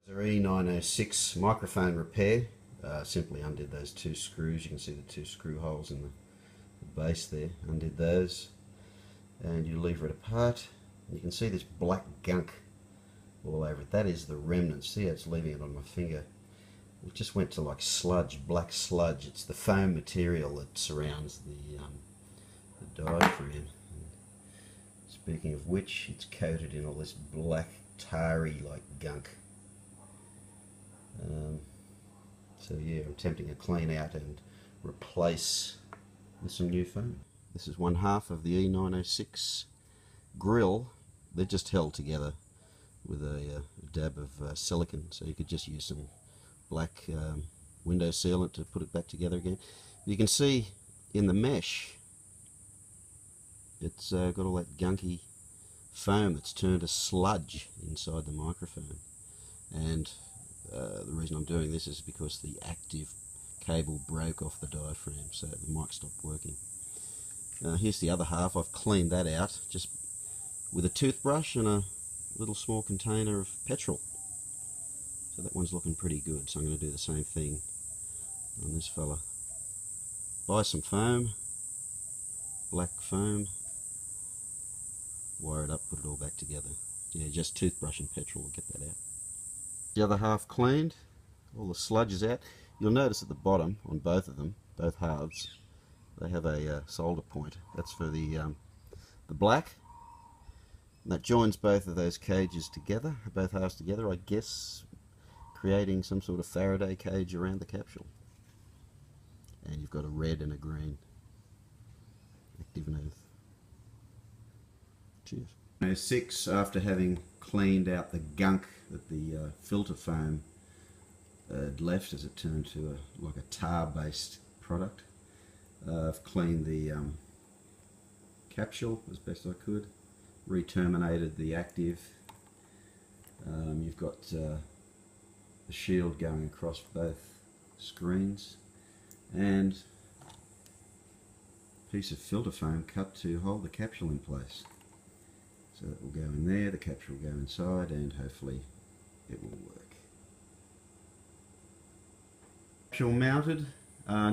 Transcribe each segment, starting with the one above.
E906 microphone repair. Simply undid those two screws. You can see the two screw holes in the base there. Undid those, and you lever it apart. You can see this black gunk all over it. That is the remnants. See how it's leaving it on my finger. It just went to like sludge, black sludge. It's the foam material that surrounds the diaphragm. Speaking of which, it's coated in all this black, tarry like gunk. So yeah, I'm attempting to clean out and replace with some new foam. This is one half of the E906 grill. They're just held together with a dab of silicone, so you could just use some black window sealant to put it back together again. You can see in the mesh it's got all that gunky foam that's turned to sludge inside the microphone, and the reason I'm doing this is because the active cable broke off the diaphragm, so the mic stopped working. Here's the other half. I've cleaned that out just with a toothbrush and a little small container of petrol. So that one's looking pretty good, so I'm going to do the same thing on this fella. Buy some foam, black foam, wire it up, put it all back together. Yeah, just toothbrush and petrol will get that out. The other half cleaned, all the sludge is out. You'll notice at the bottom on both of them, both halves, they have a solder point. That's for the black. And that joins both of those cages together, both halves together, I guess, creating some sort of Faraday cage around the capsule. And you've got a red and a green active earth. Cheers. E906, after having cleaned out the gunk that the filter foam had left, as it turned to like a tar-based product, I've cleaned the capsule as best I could, re-terminated the active. You've got the shield going across both screens, and a piece of filter foam cut to hold the capsule in place. So that will go in there, the capsule will go inside, and hopefully it will work. Capsule mounted,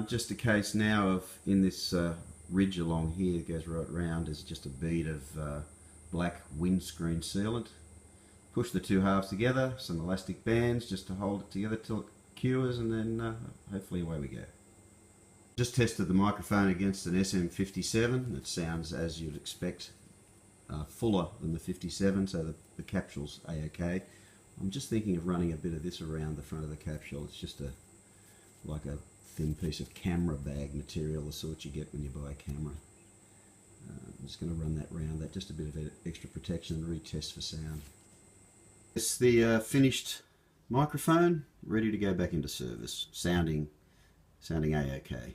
just a case now of, in this ridge along here that goes right round, is just a bead of black windscreen sealant. Push the two halves together, some elastic bands just to hold it together till it cures, and then hopefully away we go. Just tested the microphone against an SM57. It sounds as you'd expect, fuller than the 57, so the capsule's a-okay. I'm just thinking of running a bit of this around the front of the capsule. It's just like a thin piece of camera bag material, the sort you get when you buy a camera. I'm just going to run that round, that just a bit of extra protection, and retest for sound. It's the finished microphone, ready to go back into service, sounding a-okay.